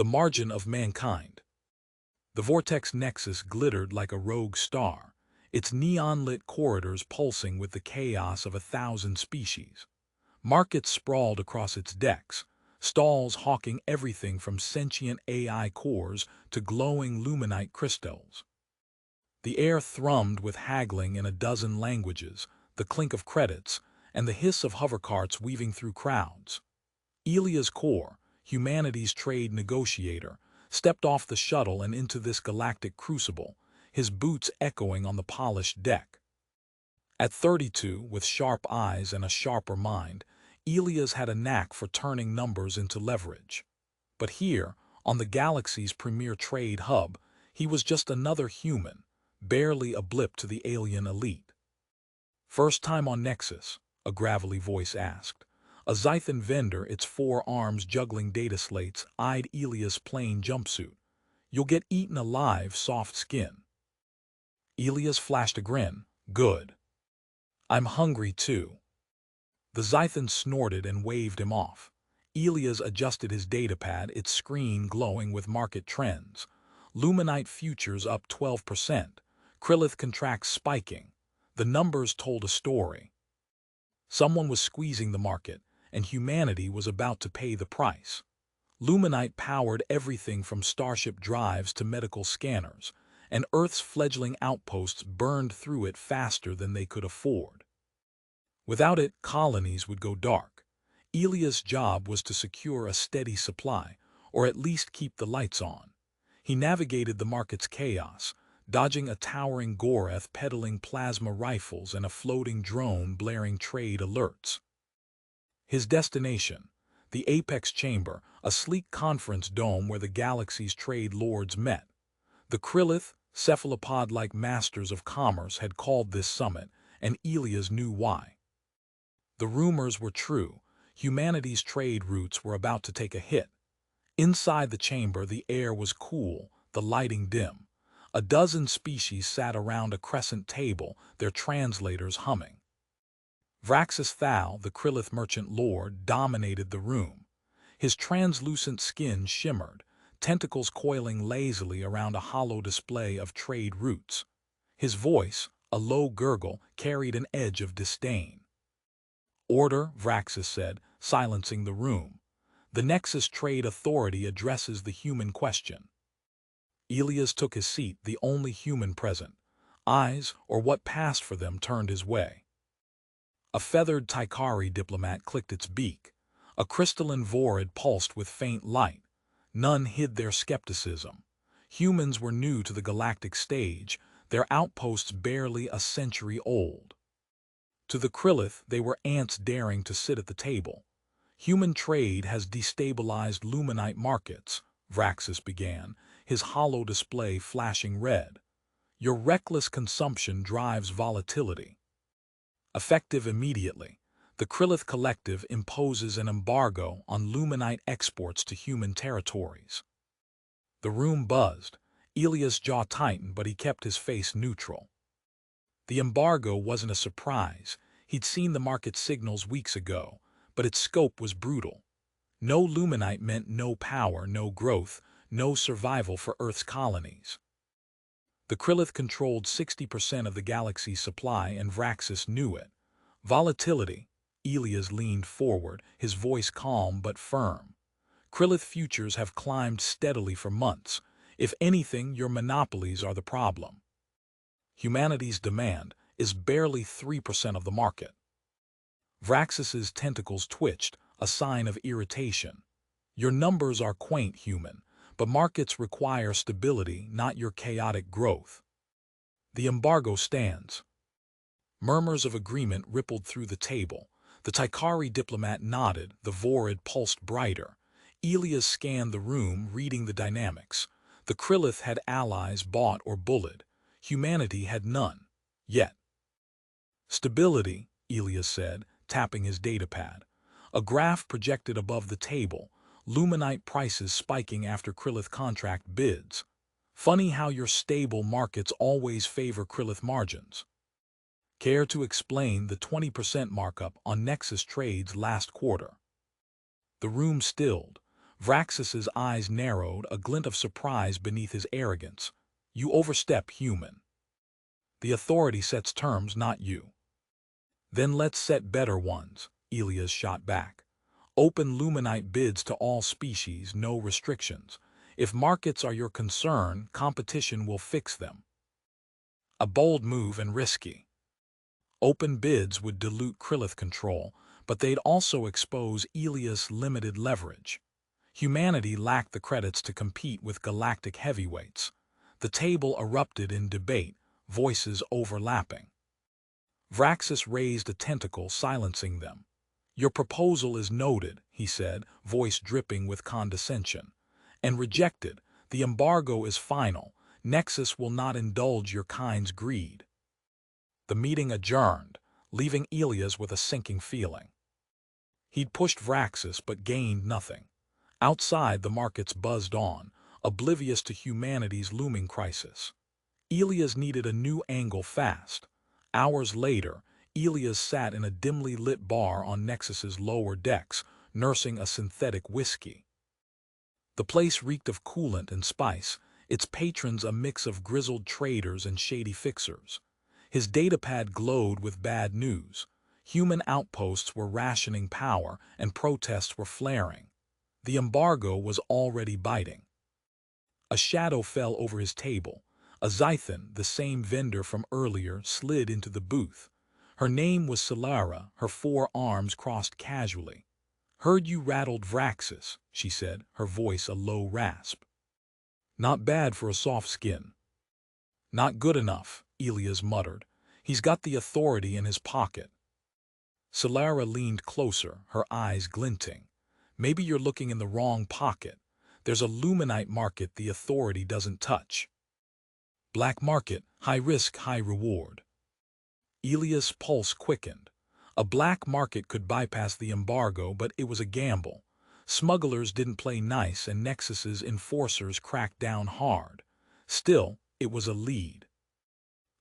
the margin of mankind. The vortex nexus glittered like a rogue star, its neon-lit corridors pulsing with the chaos of 1,000 species. Markets sprawled across its decks, stalls hawking everything from sentient AI cores to glowing luminite crystals. The air thrummed with haggling in a dozen languages, the clink of credits, and the hiss of hovercarts weaving through crowds. Elia's core, humanity's trade negotiator, stepped off the shuttle and into this galactic crucible, his boots echoing on the polished deck. At 32, with sharp eyes and a sharper mind, Elias had a knack for turning numbers into leverage. But here, on the galaxy's premier trade hub, he was just another human, barely a blip to the alien elite. "First time on Nexus?" a gravelly voice asked. A Zythan vendor, its 4 arms juggling data slates, eyed Elias' plain jumpsuit. "You'll get eaten alive, soft skin." Elias flashed a grin. "Good. I'm hungry too." The Zythan snorted and waved him off. Elias adjusted his datapad, its screen glowing with market trends. Luminite futures up 12%. Krillith contracts spiking. The numbers told a story. Someone was squeezing the market, and humanity was about to pay the price. Luminite powered everything from starship drives to medical scanners, and Earth's fledgling outposts burned through it faster than they could afford. Without it, colonies would go dark. Elias' job was to secure a steady supply, or at least keep the lights on. He navigated the market's chaos, dodging a towering Goreth peddling plasma rifles and a floating drone blaring trade alerts. His destination, the Apex Chamber, a sleek conference dome where the galaxy's trade lords met. The Krillith, cephalopod-like masters of commerce, had called this summit, and Elias knew why. The rumors were true. Humanity's trade routes were about to take a hit. Inside the chamber, the air was cool, the lighting dim. A dozen species sat around a crescent table, their translators humming. Vraxus Thal, the Krillith merchant lord, dominated the room. His translucent skin shimmered, tentacles coiling lazily around a hollow display of trade routes. His voice, a low gurgle, carried an edge of disdain. "Order," Vraxus said, silencing the room. "The Nexus Trade Authority addresses the human question." Elias took his seat, the only human present. Eyes, or what passed for them, turned his way. A feathered Tycoon diplomat clicked its beak. A crystalline Vorid pulsed with faint light. None hid their skepticism. Humans were new to the galactic stage, their outposts barely a century old. To the Krillith, they were ants daring to sit at the table. "Human trade has destabilized luminite markets," Vraxus began, his hollow display flashing red. "Your reckless consumption drives volatility. Effective immediately, the Krillith Collective imposes an embargo on luminite exports to human territories." The room buzzed. Elias' jaw tightened, but he kept his face neutral. The embargo wasn't a surprise. He'd seen the market signals weeks ago, but its scope was brutal. No luminite meant no power, no growth, no survival for Earth's colonies. The Krillith controlled 60% of the galaxy's supply, and Vraxus knew it. "Volatility." Elias leaned forward, his voice calm but firm. "Krillith futures have climbed steadily for months. If anything, your monopolies are the problem. Humanity's demand is barely 3% of the market." Vraxus's tentacles twitched, a sign of irritation. "Your numbers are quaint, human, but markets require stability, not your chaotic growth." "The embargo stands." Murmurs of agreement rippled through the table. The Tycoon diplomat nodded, the Vorid pulsed brighter. Elias scanned the room, reading the dynamics. The Krillith had allies bought or bullied. Humanity had none. Yet. "Stability," Elias said, tapping his datapad. A graph projected above the table, luminite prices spiking after Krillith contract bids. "Funny how your stable markets always favor Krillith margins." "Care to explain the 20% markup on Nexus trades last quarter?" The room stilled. Vraxis's eyes narrowed, a glint of surprise beneath his arrogance. You overstep, human. The authority sets terms, not you. Then let's set better ones, Elias shot back. Open luminite bids to all species, no restrictions. If markets are your concern, competition will fix them. A bold move and risky. Open bids would dilute Krillith control, but they'd also expose Elias' limited leverage. Humanity lacked the credits to compete with galactic heavyweights. The table erupted in debate, voices overlapping. Vraxis raised a tentacle, silencing them. Your proposal is noted, he said, voice dripping with condescension. And rejected. The embargo is final. Nexus will not indulge your kind's greed. The meeting adjourned, leaving Elias with a sinking feeling. He'd pushed Vraxis but gained nothing. Outside, the markets buzzed on, oblivious to humanity's looming crisis. Elias needed a new angle fast. Hours later, Elias sat in a dimly lit bar on Nexus's lower decks, nursing a synthetic whiskey. The place reeked of coolant and spice, its patrons a mix of grizzled traders and shady fixers. His datapad glowed with bad news. Human outposts were rationing power, and protests were flaring. The embargo was already biting. A shadow fell over his table. A Zython, the same vendor from earlier, slid into the booth. Her name was Solara, her 4 arms crossed casually. Heard you rattled Vraxis, she said, her voice a low rasp. Not bad for a soft skin. Not good enough, Elias muttered. He's got the authority in his pocket. Solara leaned closer, her eyes glinting. Maybe you're looking in the wrong pocket. There's a luminite market the authority doesn't touch. Black market, high risk, high reward. Elias' pulse quickened. A black market could bypass the embargo, but it was a gamble. Smugglers didn't play nice, and Nexus's enforcers cracked down hard. Still, it was a lead.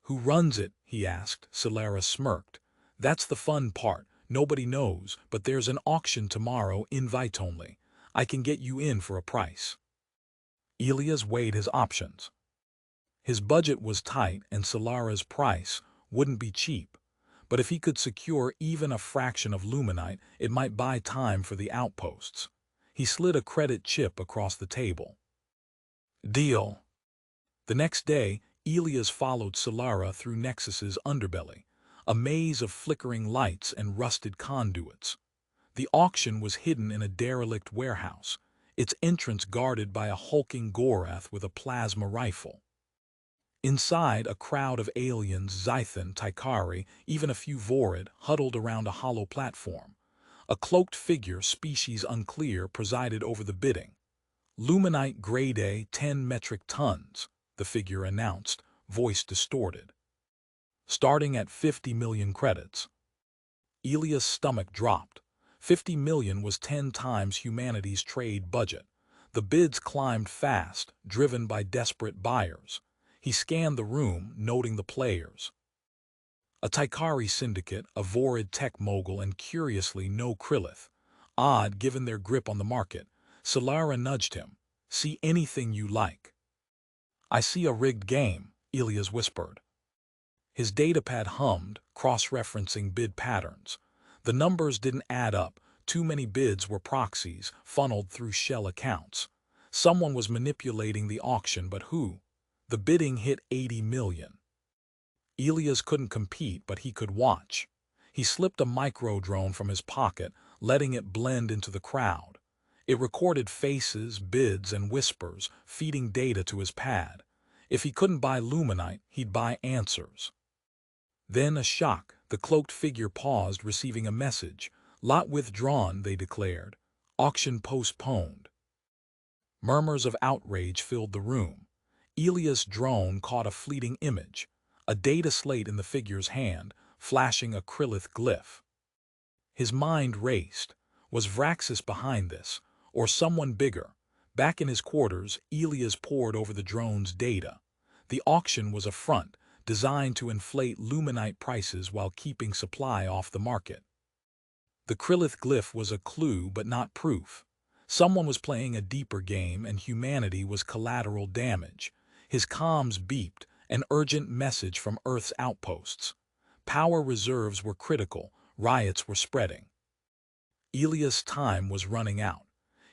Who runs it? He asked. Solara smirked. That's the fun part. Nobody knows, but there's an auction tomorrow, invite only. I can get you in for a price. Elias weighed his options. His budget was tight, and Solara's price wouldn't be cheap. But if he could secure even a fraction of luminite, it might buy time for the outposts. He slid a credit chip across the table. Deal. The next day, Elias followed Solara through Nexus's underbelly, a maze of flickering lights and rusted conduits. The auction was hidden in a derelict warehouse, its entrance guarded by a hulking Gorath with a plasma rifle. Inside, a crowd of aliens, Zython, Tykari, even a few Vorid, huddled around a hollow platform. A cloaked figure, species unclear, presided over the bidding. Luminite grade A, 10 metric tons, the figure announced, voice distorted. Starting at 50 million credits. Elias' stomach dropped. 50 million was 10 times humanity's trade budget. The bids climbed fast, driven by desperate buyers. He scanned the room, noting the players. A Tykari syndicate, a Vorid tech mogul, and curiously no Krillith. Odd given their grip on the market. Solara nudged him. See anything you like. I see a rigged game, Elias whispered. His datapad hummed, cross-referencing bid patterns. The numbers didn't add up. Too many bids were proxies, funneled through shell accounts. Someone was manipulating the auction, but who? The bidding hit 80 million. Elias couldn't compete, but he could watch. He slipped a micro-drone from his pocket, letting it blend into the crowd. It recorded faces, bids, and whispers, feeding data to his pad. If he couldn't buy luminite, he'd buy answers. Then a shock. The cloaked figure paused, receiving a message. Lot withdrawn, they declared. Auction postponed. Murmurs of outrage filled the room. Elias' drone caught a fleeting image, a data slate in the figure's hand, flashing a Krillith glyph. His mind raced. Was Vraxis behind this, or someone bigger? Back in his quarters, Elias pored over the drone's data. The auction was a front, designed to inflate luminite prices while keeping supply off the market. The Krillith glyph was a clue but not proof. Someone was playing a deeper game and humanity was collateral damage. His comms beeped, an urgent message from Earth's outposts. Power reserves were critical, riots were spreading. Elias' time was running out.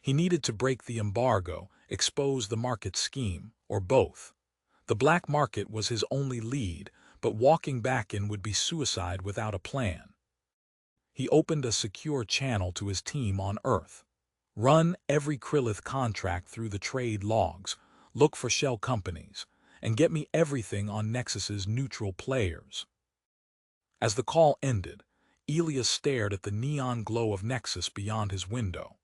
He needed to break the embargo, expose the market scheme, or both. The black market was his only lead, but walking back in would be suicide without a plan. He opened a secure channel to his team on Earth. Run every Krillith contract through the trade logs, look for shell companies, and get me everything on Nexus's neutral players. As the call ended, Elias stared at the neon glow of Nexus beyond his window.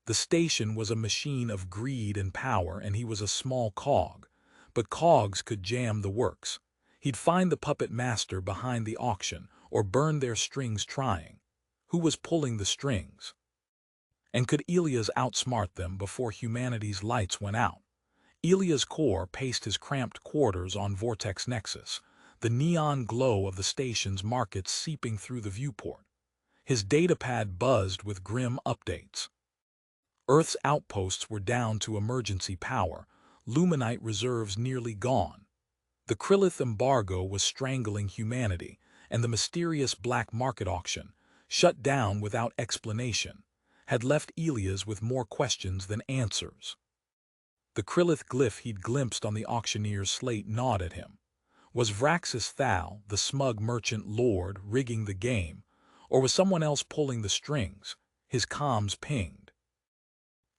The station was a machine of greed and power, and he was a small cog, but cogs could jam the works. He'd find the puppet master behind the auction, or burn their strings trying. Who was pulling the strings? And could Elias outsmart them before humanity's lights went out? Elias' core paced his cramped quarters on Vortex Nexus, the neon glow of the station's markets seeping through the viewport. His datapad buzzed with grim updates. Earth's outposts were down to emergency power, Luminite reserves nearly gone. The Krillith embargo was strangling humanity, and the mysterious black market auction, shut down without explanation, had left Elias with more questions than answers. The Krillith glyph he'd glimpsed on the auctioneer's slate gnawed at him. Was Vraxis Thal, the smug merchant lord, rigging the game, or was someone else pulling the strings? His comms pinged.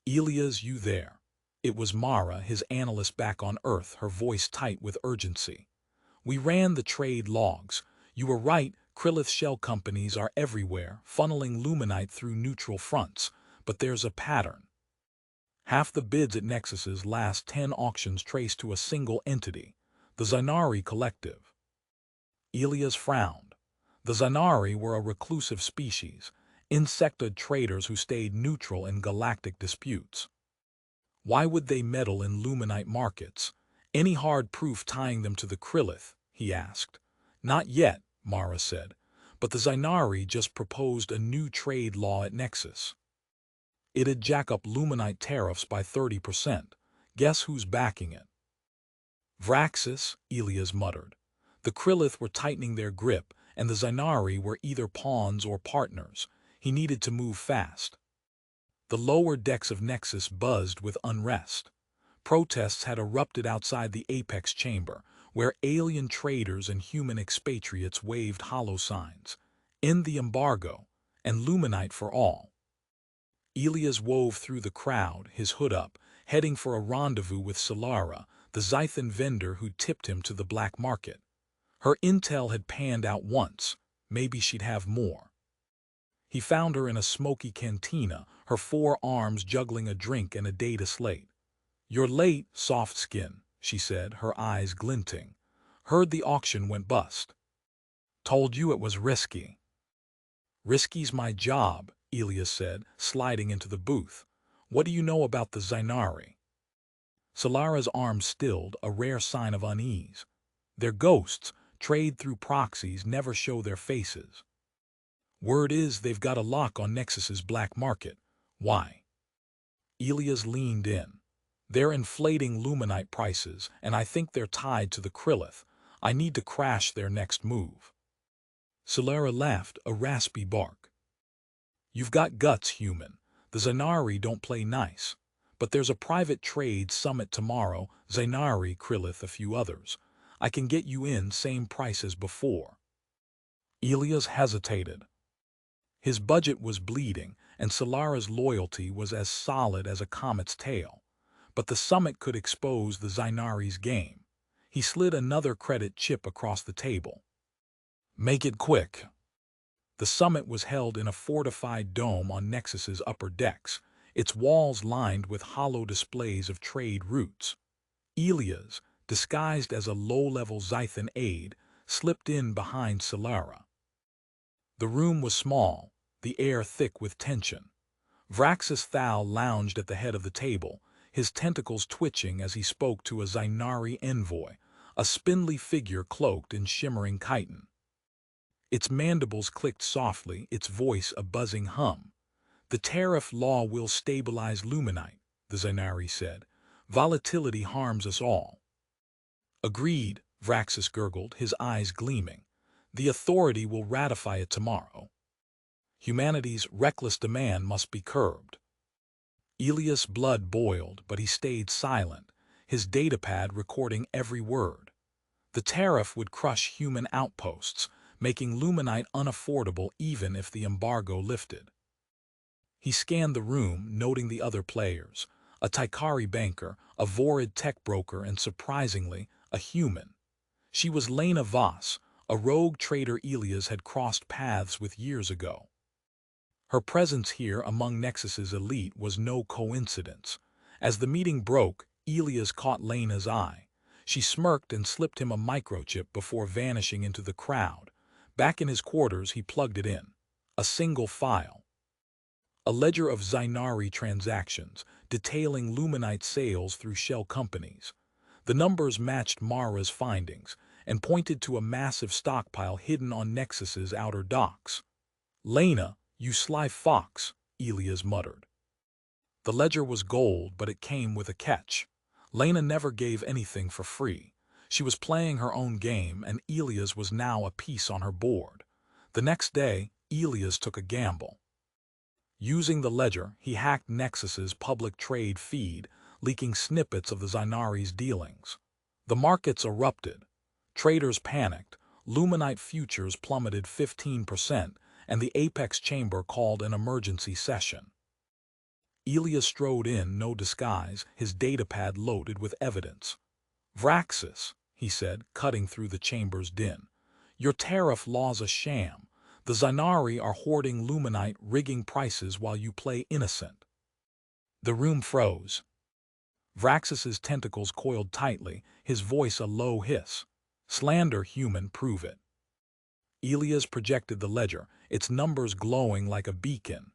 Elias, you there? It was Mara, his analyst back on Earth, her voice tight with urgency. We ran the trade logs. You were right, Krillith shell companies are everywhere, funneling Luminite through neutral fronts, but there's a pattern. Half the bids at Nexus's last 10 auctions traced to a single entity, the Zainari Collective. Elias frowned. The Zainari were a reclusive species, insectoid traders who stayed neutral in galactic disputes. Why would they meddle in Luminite markets? Any hard proof tying them to the Krillith? He asked. Not yet, Mara said, but the Zainari just proposed a new trade law at Nexus. It'd jack up Luminite tariffs by 30%. Guess who's backing it? Vraxis, Elias muttered. The Krillith were tightening their grip, and the Zainari were either pawns or partners. He needed to move fast. The lower decks of Nexus buzzed with unrest. Protests had erupted outside the Apex Chamber, where alien traders and human expatriates waved hollow signs. End the embargo, and Luminite for all. Elias wove through the crowd, his hood up, heading for a rendezvous with Solara, the Zythan vendor who tipped him to the black market. Her intel had panned out once. Maybe she'd have more. He found her in a smoky cantina, her 4 arms juggling a drink and a data slate. You're late, soft skin, she said, her eyes glinting. Heard the auction went bust. Told you it was risky. Risky's my job, Elias said, sliding into the booth. What do you know about the Zainari? Solara's arms stilled, a rare sign of unease. They're ghosts, trade through proxies, never show their faces. Word is they've got a lock on Nexus's black market. Why? Elias leaned in. They're inflating Luminite prices, and I think they're tied to the Krillith. I need to crash their next move. Solara laughed, a raspy bark. You've got guts, human. The Zainari don't play nice. But there's a private trade summit tomorrow, Zainari, Krillith, a few others. I can get you in same price as before. Elias hesitated. His budget was bleeding, and Solara's loyalty was as solid as a comet's tail. But the summit could expose the Zainari's game. He slid another credit chip across the table. Make it quick. The summit was held in a fortified dome on Nexus's upper decks, its walls lined with hollow displays of trade routes. Elias, disguised as a low-level Zythan aide, slipped in behind Solara. The room was small, the air thick with tension. Vraxis Thal lounged at the head of the table, his tentacles twitching as he spoke to a Zainari envoy, a spindly figure cloaked in shimmering chitin. Its mandibles clicked softly, its voice a buzzing hum. The tariff law will stabilize Luminite, the Zainari said. Volatility harms us all. Agreed, Vraxis gurgled, his eyes gleaming. The authority will ratify it tomorrow. Humanity's reckless demand must be curbed. Elias' blood boiled, but he stayed silent, his datapad recording every word. The tariff would crush human outposts, making Luminite unaffordable even if the embargo lifted. He scanned the room, noting the other players, a Tycari banker, a Vorid tech broker, and surprisingly, a human. She was Lena Voss, a rogue trader Elias had crossed paths with years ago. Her presence here among Nexus's elite was no coincidence. As the meeting broke, Elias caught Lena's eye. She smirked and slipped him a microchip before vanishing into the crowd. Back in his quarters, he plugged it in. A single file. A ledger of Zainari transactions, detailing Luminite sales through shell companies. The numbers matched Mara's findings, and pointed to a massive stockpile hidden on Nexus's outer docks. "Lena, you sly fox," Elias muttered. The ledger was gold, but it came with a catch. Lena never gave anything for free. She was playing her own game, and Elias was now a piece on her board. The next day, Elias took a gamble. Using the ledger, he hacked Nexus's public trade feed, leaking snippets of the Zainari's dealings. The markets erupted. Traders panicked. Luminite futures plummeted 15%, and the Apex Chamber called an emergency session. Elias strode in, no disguise, his datapad loaded with evidence. "Vraxis," he said, cutting through the chamber's din. "Your tariff law's a sham. The Zainari are hoarding Luminite, rigging prices while you play innocent." The room froze. Vraxis's tentacles coiled tightly, his voice a low hiss. "Slander, human, prove it." Elias projected the ledger, its numbers glowing like a beacon.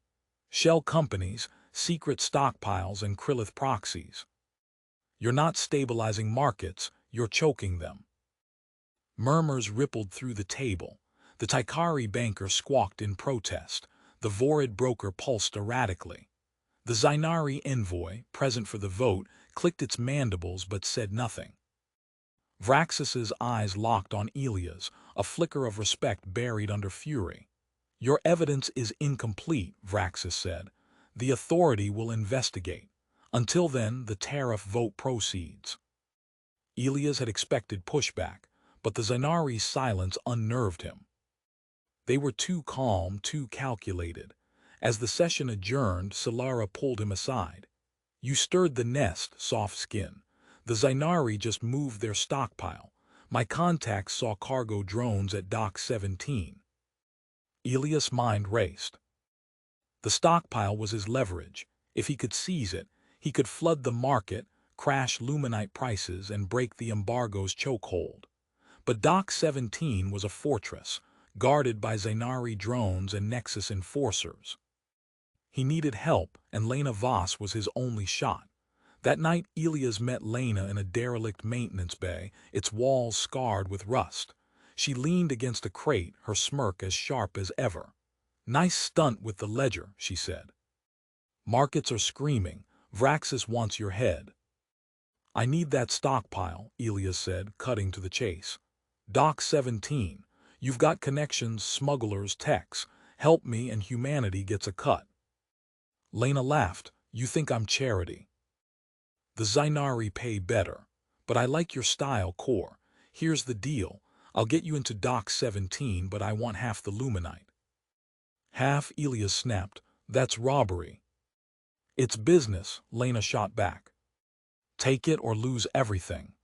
Shell companies, secret stockpiles, and Krillith proxies. "You're not stabilizing markets, you're choking them." Murmurs rippled through the table. The Tycari banker squawked in protest. The Vorid broker pulsed erratically. The Zainari envoy, present for the vote, clicked its mandibles but said nothing. Vraxis's eyes locked on Elias, a flicker of respect buried under fury. "Your evidence is incomplete," Vraxis said. "The authority will investigate. Until then, the tariff vote proceeds." Elias had expected pushback, but the Zainari's silence unnerved him. They were too calm, too calculated. As the session adjourned, Solara pulled him aside. "You stirred the nest, soft skin. The Zainari just moved their stockpile. My contacts saw cargo drones at Dock 17. Elias' mind raced. The stockpile was his leverage. If he could seize it, he could flood the market, crash Luminite prices, and break the embargo's chokehold. But Dock 17 was a fortress, guarded by Zainari drones and Nexus enforcers. He needed help, and Lena Voss was his only shot. That night, Elias met Lena in a derelict maintenance bay, its walls scarred with rust. She leaned against a crate, her smirk as sharp as ever. "Nice stunt with the ledger," she said. "Markets are screaming. Vraxis wants your head." "I need that stockpile," Elias said, cutting to the chase. "Dock 17. You've got connections, smugglers, techs. Help me and humanity gets a cut." Lena laughed. "You think I'm charity." "The Zainari pay better. But I like your style, Core. Here's the deal. I'll get you into Dock 17, but I want half the Luminite." "Half?" Elias snapped. "That's robbery." "It's business," Lena shot back. "Take it or lose everything."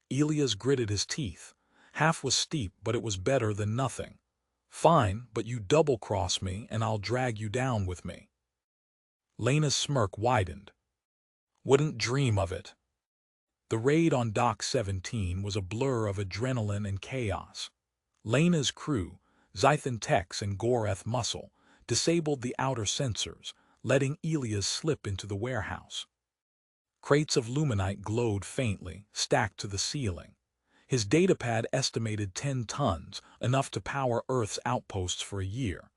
Elias gritted his teeth. Half was steep, but it was better than nothing. "Fine, but you double-cross me and I'll drag you down with me." Lena's smirk widened. "Wouldn't dream of it." The raid on Dock 17 was a blur of adrenaline and chaos. Lena's crew, Zythan techs and Goreth muscle, disabled the outer sensors, letting Elias slip into the warehouse. Crates of Luminite glowed faintly, stacked to the ceiling. His datapad estimated 10 tons, enough to power Earth's outposts for a year.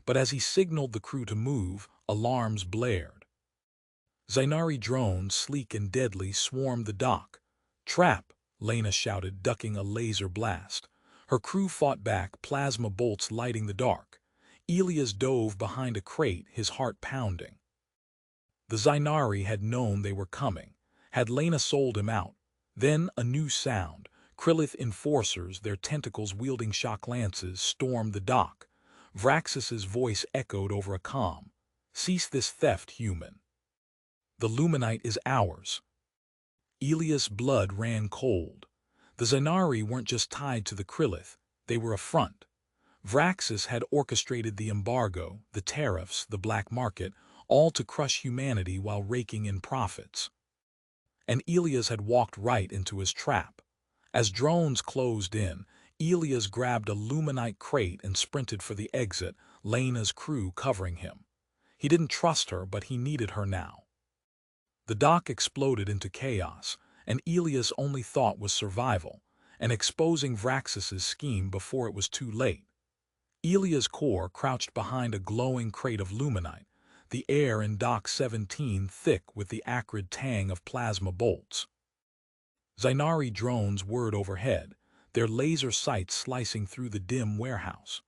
but as he signaled the crew to move, alarms blared. Zainari drones, sleek and deadly, swarmed the dock. "Trap!" Lena shouted, ducking a laser blast. Her crew fought back, plasma bolts lighting the dark. Elias dove behind a crate, his heart pounding. The Zainari had known they were coming. Had Lena sold him out? Then a new sound. Krillith enforcers, their tentacles wielding shock lances, stormed the dock. Vraxus's voice echoed over a comm. "Cease this theft, human. The Luminite is ours." Elias' blood ran cold. The Zainari weren't just tied to the Krillith, they were a front. Vraxus had orchestrated the embargo, the tariffs, the black market, all to crush humanity while raking in profits. And Elias had walked right into his trap. As drones closed in, Elias grabbed a Luminite crate and sprinted for the exit, Lena's crew covering him. He didn't trust her, but he needed her now. The dock exploded into chaos, and Elias' only thought was survival, and exposing Vraxus's scheme before it was too late. Elias' core crouched behind a glowing crate of Luminite, the air in Dock 17 thick with the acrid tang of plasma bolts. Zainari drones whirred overhead, their laser sights slicing through the dim warehouse.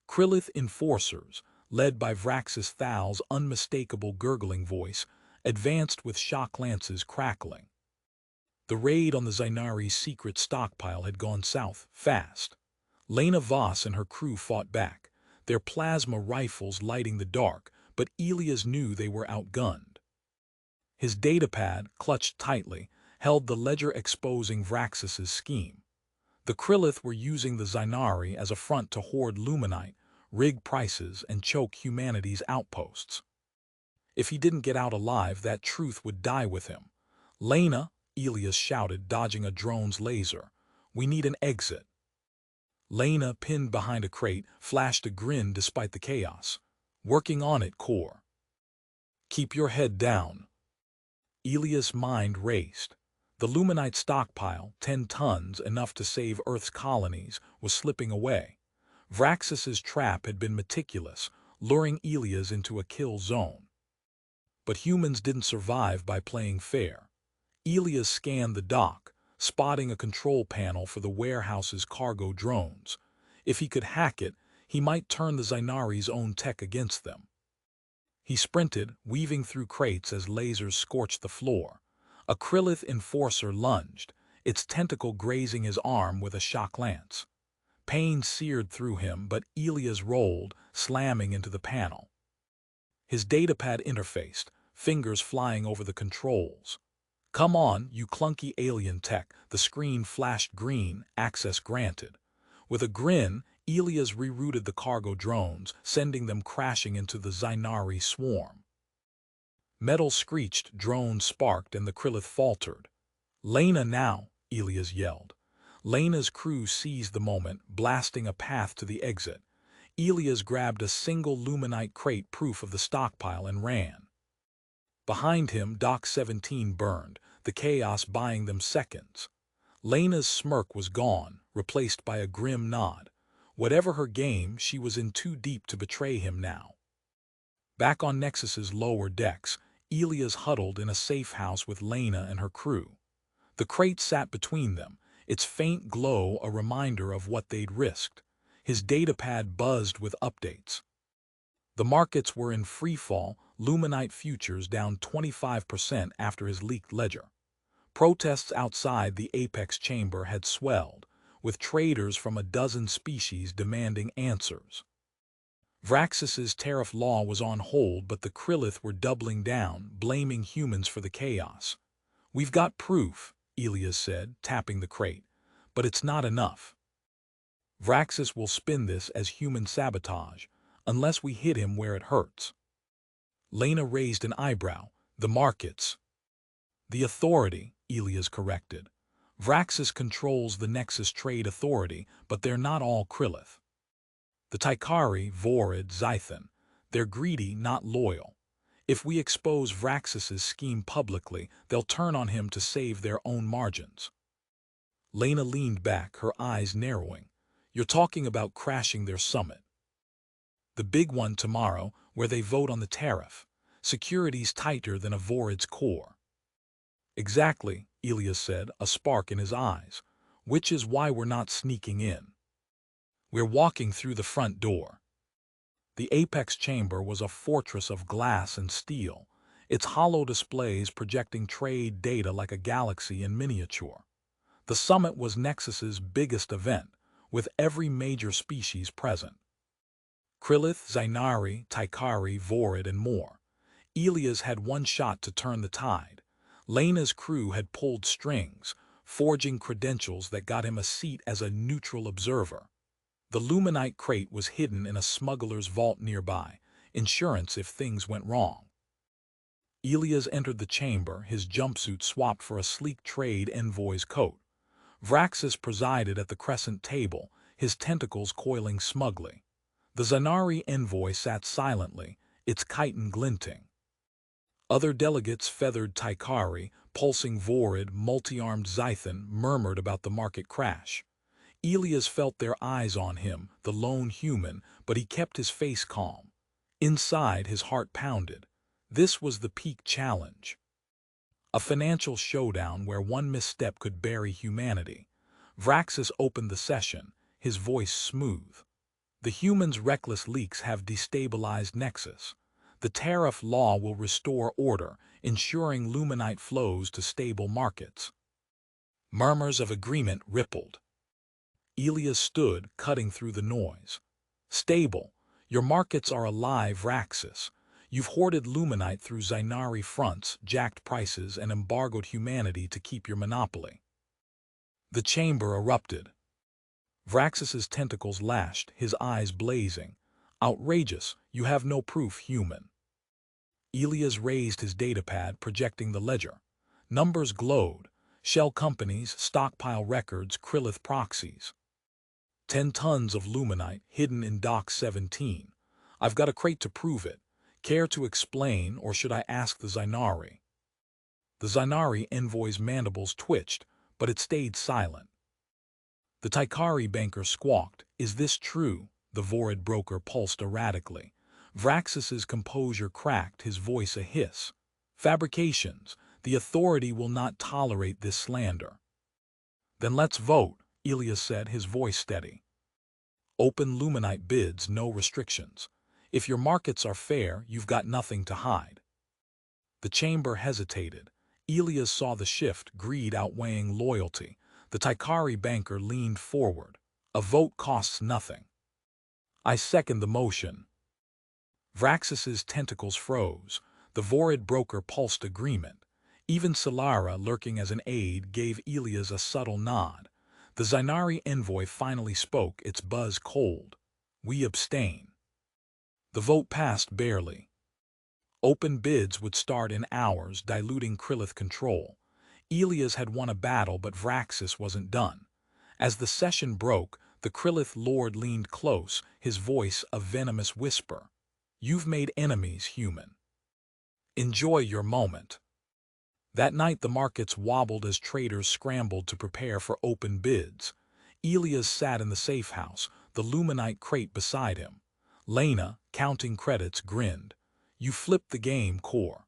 Krillith enforcers, led by Vraxus Thal's unmistakable gurgling voice, advanced with shock lances crackling. The raid on the Zainari's secret stockpile had gone south fast. Lena Voss and her crew fought back, their plasma rifles lighting the dark, but Elias knew they were outgunned. His datapad, clutched tightly, held the ledger exposing Vraxus's scheme. The Krillith were using the Zainari as a front to hoard Luminite, rig prices, and choke humanity's outposts. If he didn't get out alive, that truth would die with him. "Lena," Elias shouted, dodging a drone's laser, "we need an exit." Lena, pinned behind a crate, flashed a grin despite the chaos. "Working on it, Core. Keep your head down." Elias' mind raced. The Luminite stockpile, 10 tons, enough to save Earth's colonies, was slipping away. Vraxus's trap had been meticulous, luring Elias into a kill zone. But humans didn't survive by playing fair. Elias scanned the dock, spotting a control panel for the warehouse's cargo drones. If he could hack it, he might turn the Zainari's own tech against them. He sprinted, weaving through crates as lasers scorched the floor. A Krillith enforcer lunged, its tentacle grazing his arm with a shock lance. Pain seared through him, but Elias rolled, slamming into the panel. His datapad interfaced, fingers flying over the controls. "Come on, you clunky alien tech." The screen flashed green, access granted. With a grin, Elias rerouted the cargo drones, sending them crashing into the Zainari swarm. Metal screeched, drones sparked, and the Krillith faltered. "Lena now," Elias yelled. Lena's crew seized the moment, blasting a path to the exit. Elias grabbed a single Luminite crate proof of the stockpile and ran. Behind him, Dock 17 burned, the chaos buying them seconds. Lena's smirk was gone, replaced by a grim nod. Whatever her game, she was in too deep to betray him now. Back on Nexus's lower decks, Elias huddled in a safe house with Lena and her crew. The crate sat between them, its faint glow a reminder of what they'd risked. His datapad buzzed with updates. The markets were in freefall, Luminite futures down 25% after his leaked ledger. Protests outside the Apex chamber had swelled, with traders from a dozen species demanding answers. Vraxus's tariff law was on hold, but the Krillith were doubling down, blaming humans for the chaos. "We've got proof," Elias said, tapping the crate, "but it's not enough. Vraxus will spin this as human sabotage, unless we hit him where it hurts." Lena raised an eyebrow. "The markets." "The authority," Elias corrected. "Vraxus controls the Nexus Trade Authority, but they're not all Krillith. The Taikari, Vorid, Zython, they're greedy, not loyal. If we expose Vraxus's scheme publicly, they'll turn on him to save their own margins." Lena leaned back, her eyes narrowing. "You're talking about crashing their summit." The big one tomorrow, where they vote on the tariff. Security's tighter than a Vorid's core. Exactly, Elias said, a spark in his eyes. Which is why we're not sneaking in. We're walking through the front door. The apex chamber was a fortress of glass and steel, its hollow displays projecting trade data like a galaxy in miniature. The summit was Nexus's biggest event, with every major species present. Krillith, Zainari, Taikari, Vorid, and more. Elias had one shot to turn the tide. Lena's crew had pulled strings, forging credentials that got him a seat as a neutral observer. The Luminite crate was hidden in a smuggler's vault nearby, insurance if things went wrong. Elias entered the chamber, his jumpsuit swapped for a sleek trade envoy's coat. Vraxis presided at the crescent table, his tentacles coiling smugly. The Zanari envoy sat silently, its chitin glinting. Other delegates feathered Taikari, pulsing Vorid, multi-armed Zython murmured about the market crash. Elias felt their eyes on him, the lone human, but he kept his face calm. Inside, his heart pounded. This was the peak challenge. A financial showdown where one misstep could bury humanity. Vraxis opened the session, his voice smooth. The humans' reckless leaks have destabilized Nexus. The tariff law will restore order, ensuring Luminite flows to stable markets. Murmurs of agreement rippled. Elias stood, cutting through the noise. Stable. Your markets are alive, Vraxis. You've hoarded Luminite through Zainari fronts, jacked prices, and embargoed humanity to keep your monopoly. The chamber erupted. Vraxis's tentacles lashed, his eyes blazing. Outrageous, you have no proof, human. Elias raised his datapad, projecting the ledger. Numbers glowed. Shell companies, stockpile records, Krillith proxies. 10 tons of Luminite hidden in Dock 17. I've got a crate to prove it. Care to explain, or should I ask the Zainari? The Zainari envoy's mandibles twitched, but it stayed silent. The Taikari banker squawked, "Is this true?" The Vorid broker pulsed erratically. Vraxis's composure cracked, his voice a hiss. "Fabrications. The authority will not tolerate this slander." "Then let's vote," Elias said, his voice steady. "Open Luminite bids, no restrictions. If your markets are fair, you've got nothing to hide." The chamber hesitated. Elias saw the shift, greed outweighing loyalty. The Taikari banker leaned forward. "A vote costs nothing." "I second the motion." Vraxis's tentacles froze. The Vorid broker pulsed agreement. Even Solara, lurking as an aide, gave Elias a subtle nod. The Zainari envoy finally spoke, its buzz cold. "We abstain." The vote passed barely. Open bids would start in hours, diluting Krillith control. Elias had won a battle, but Vraxis wasn't done. As the session broke, the Krillith lord leaned close, his voice a venomous whisper. "You've made enemies, human. Enjoy your moment." That night the markets wobbled as traders scrambled to prepare for open bids. Elias sat in the safe house, the Luminite crate beside him. Lena, counting credits, grinned. "You flipped the game, core."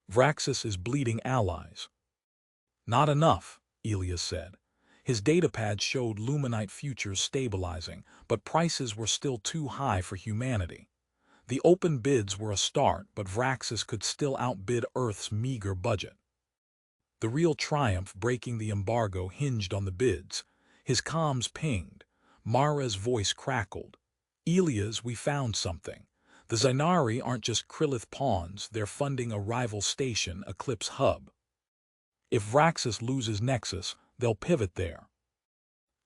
"Vraxis is bleeding allies." "Not enough," Elias said. His datapad showed Luminite futures stabilizing, but prices were still too high for humanity. The open bids were a start, but Vraxis could still outbid Earth's meager budget. The real triumph breaking the embargo hinged on the bids. His comms pinged. Mara's voice crackled. "Elias, we found something. The Zainari aren't just Krillith pawns, they're funding a rival station, Eclipse Hub. If Vraxis loses Nexus, they'll pivot there."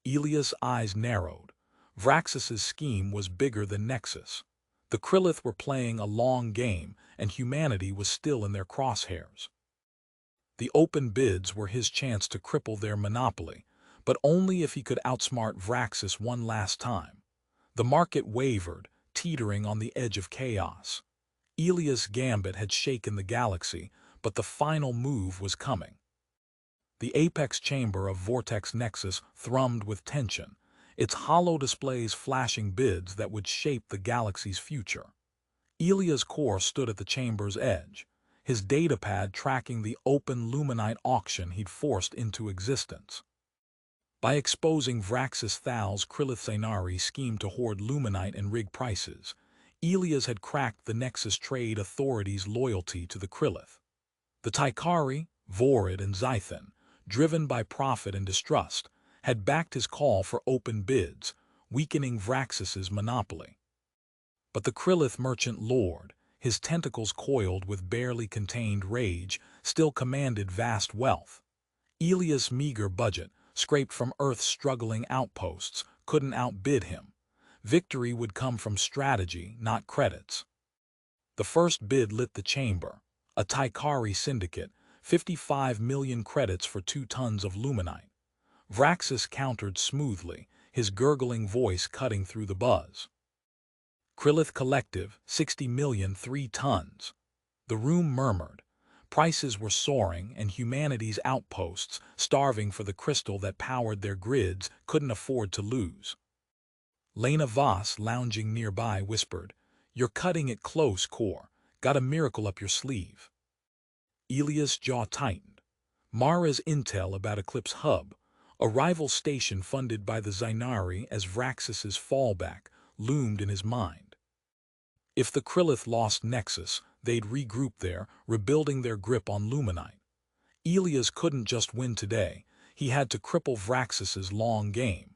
Elias' eyes narrowed. Vraxis's scheme was bigger than Nexus. The Krillith were playing a long game, and humanity was still in their crosshairs. The open bids were his chance to cripple their monopoly, but only if he could outsmart Vraxis one last time. The market wavered, teetering on the edge of chaos. Elias' gambit had shaken the galaxy, but the final move was coming. The apex chamber of Vortex Nexus thrummed with tension. its hollow displays flashing bids that would shape the galaxy's future. Elia's core stood at the chamber's edge, his datapad tracking the open Luminite auction he'd forced into existence. By exposing Vraxis Thal's Krillith Zainari scheme to hoard Luminite and rig prices, Elias had cracked the Nexus Trade Authority's loyalty to the Krillith. The Tycari, Vorid, and Zython, driven by profit and distrust, had backed his call for open bids, weakening Vraxis's monopoly. But the Krillith merchant lord, his tentacles coiled with barely contained rage, still commanded vast wealth. Elias' meager budget, scraped from Earth's struggling outposts, couldn't outbid him. Victory would come from strategy, not credits. The first bid lit the chamber. A Tycari syndicate, 55 million credits for 2 tons of Luminite. Vraxis countered smoothly, his gurgling voice cutting through the buzz. Krillith Collective, 60 million 3 tons. The room murmured. Prices were soaring, and humanity's outposts, starving for the crystal that powered their grids, couldn't afford to lose. Lena Voss, lounging nearby, whispered, "You're cutting it close, Core. Got a miracle up your sleeve." Elias' jaw tightened. Mara's intel about Eclipse Hub, a rival station funded by the Zainari as Vraxis's fallback, loomed in his mind. If the Krillith lost Nexus, they'd regroup there, rebuilding their grip on Luminite. Elias couldn't just win today, he had to cripple Vraxis's long game.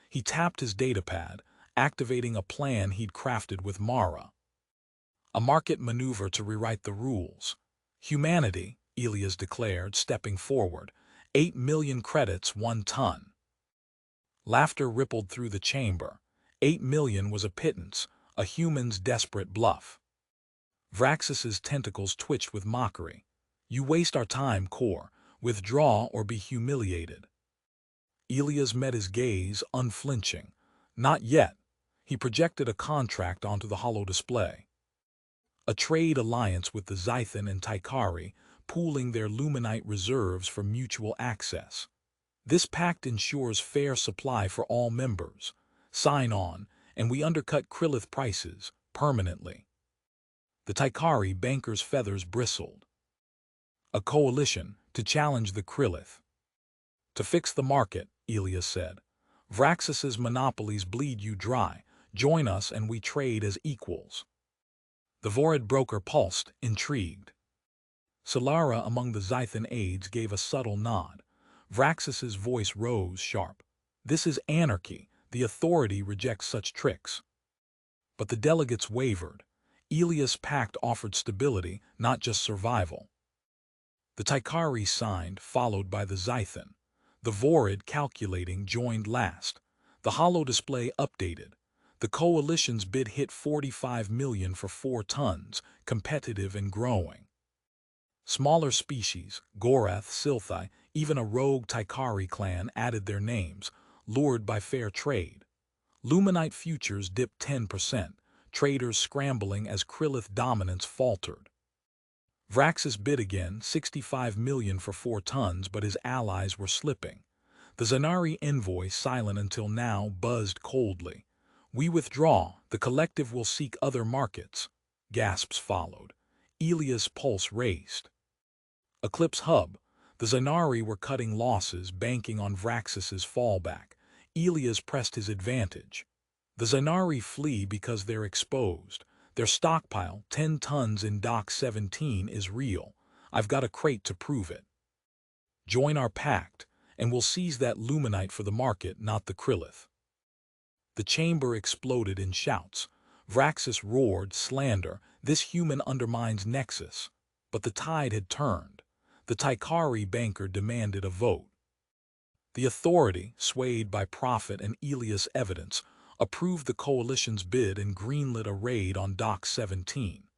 He tapped his datapad, activating a plan he'd crafted with Mara. A market maneuver to rewrite the rules. Humanity, Elias declared, stepping forward. 8 million credits, 1 ton. Laughter rippled through the chamber. 8 million was a pittance, a human's desperate bluff. Vraxis's tentacles twitched with mockery. "You waste our time, Core. Withdraw or be humiliated." Elias met his gaze, unflinching. "Not yet." He projected a contract onto the hollow display. A trade alliance with the Zython and Tycari, pooling their Luminite reserves for mutual access. This pact ensures fair supply for all members. Sign on, and we undercut Krillith prices, permanently. The Tycari banker's feathers bristled. A coalition to challenge the Krillith. To fix the market, Elias said. Vraxis's monopolies bleed you dry. Join us and we trade as equals. The Vorid broker pulsed, intrigued. Solara among the Zython aides gave a subtle nod. Vraxis's voice rose sharp. "This is anarchy. The authority rejects such tricks." But the delegates wavered. Elias' pact offered stability, not just survival. The Tycari signed, followed by the Zython. The Vorid, calculating, joined last. The hollow display updated. The coalition's bid hit 45 million for 4 tons, competitive and growing. Smaller species, Gorath, Silthi, even a rogue Tycari clan added their names, lured by fair trade. Luminite futures dipped 10%, traders scrambling as Krillith dominance faltered. Vraxis bid again, 65 million for 4 tons, but his allies were slipping. The Zainari envoy, silent until now, buzzed coldly. "We withdraw. The collective will seek other markets." Gasps followed. Elias' pulse raced. Eclipse Hub. The Zainari were cutting losses, banking on Vraxis's fallback. Elias pressed his advantage. The Zainari flee because they're exposed. Their stockpile, 10 tons in Dock 17, is real. I've got a crate to prove it. Join our pact, and we'll seize that Luminite for the market, not the Krillith. The chamber exploded in shouts. Vraxis roared, "Slander! This human undermines Nexus." But the tide had turned. The Tycari banker demanded a vote. The authority, swayed by profit and Elias' evidence, approved the coalition's bid and greenlit a raid on Dock 17.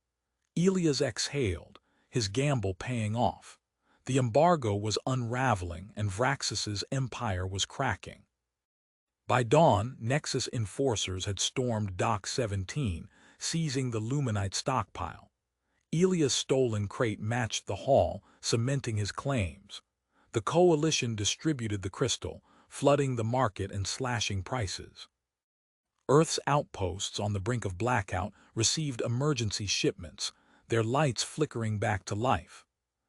Elias exhaled, his gamble paying off. The embargo was unraveling and Vraxis's empire was cracking. By dawn, Nexus enforcers had stormed Dock 17, seizing the Luminite stockpile. Elias' stolen crate matched the haul, cementing his claims. The coalition distributed the crystal, flooding the market and slashing prices. Earth's outposts on the brink of blackout received emergency shipments, their lights flickering back to life.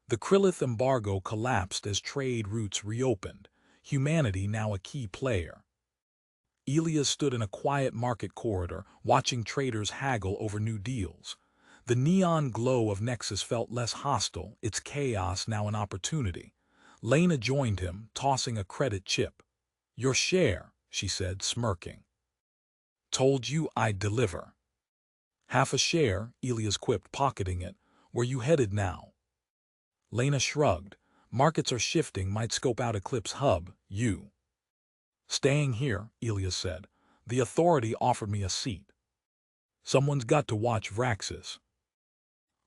The Krillith embargo collapsed as trade routes reopened, humanity now a key player. Elias stood in a quiet market corridor, watching traders haggle over new deals. The neon glow of Nexus felt less hostile, its chaos now an opportunity. Lena joined him, tossing a credit chip. "Your share," she said, smirking. "Told you I'd deliver." "Half a share," Elias quipped, pocketing it. "Where you headed now?" Lena shrugged. "Markets are shifting, might scope out Eclipse Hub. You?" "Staying here," Elias said. "The authority offered me a seat." "Someone's got to watch Vraxis."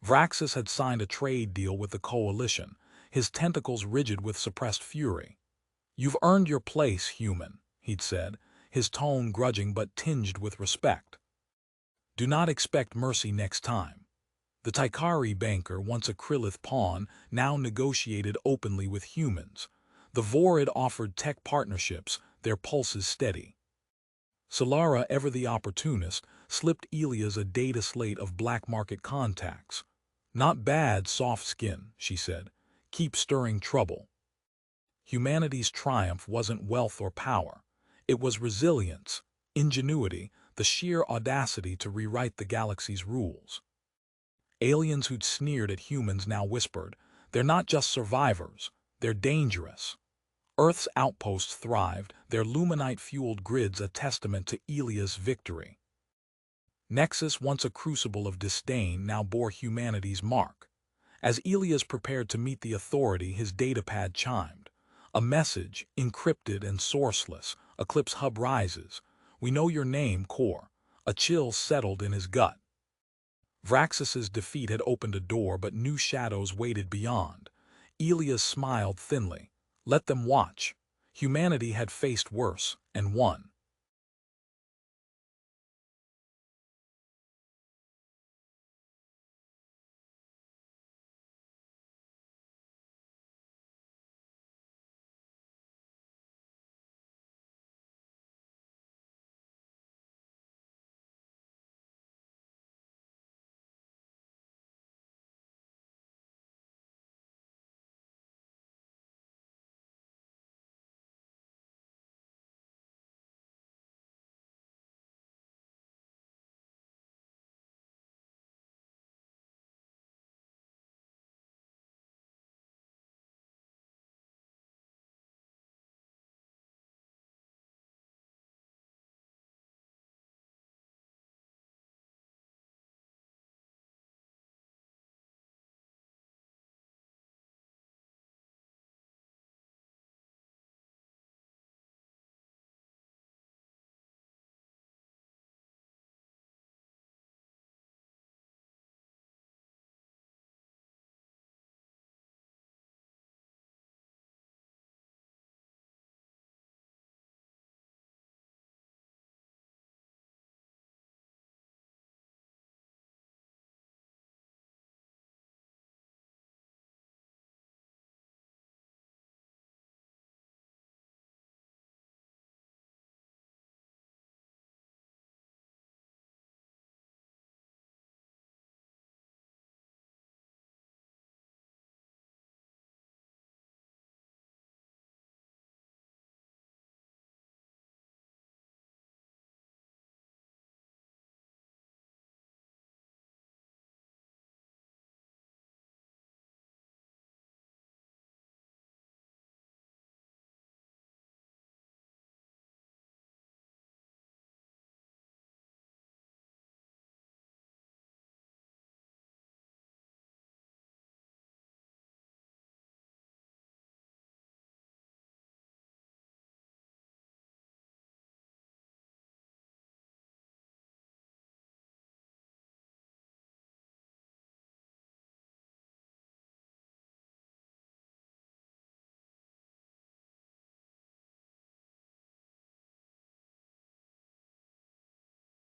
Vraxis had signed a trade deal with the Coalition, his tentacles rigid with suppressed fury. "You've earned your place, human," he'd said, his tone grudging but tinged with respect. "Do not expect mercy next time." The Tycari banker, once a Krillith pawn, now negotiated openly with humans. The Vorid offered tech partnerships, their pulses steady. Solara, ever the opportunist, slipped Elias a data slate of black market contacts. "Not bad, soft skin," she said. "Keep stirring trouble." Humanity's triumph wasn't wealth or power. It was resilience, ingenuity, the sheer audacity to rewrite the galaxy's rules. Aliens who'd sneered at humans now whispered, "They're not just survivors, they're dangerous." Earth's outposts thrived, their luminite-fueled grids a testament to Elias' victory. Nexus, once a crucible of disdain, now bore humanity's mark. As Elias prepared to meet the authority, his datapad chimed. A message, encrypted and sourceless. "Eclipse Hub rises. We know your name, Core." A chill settled in his gut. Vraxis's defeat had opened a door, but new shadows waited beyond. Elias smiled thinly. Let them watch. Humanity had faced worse, and won.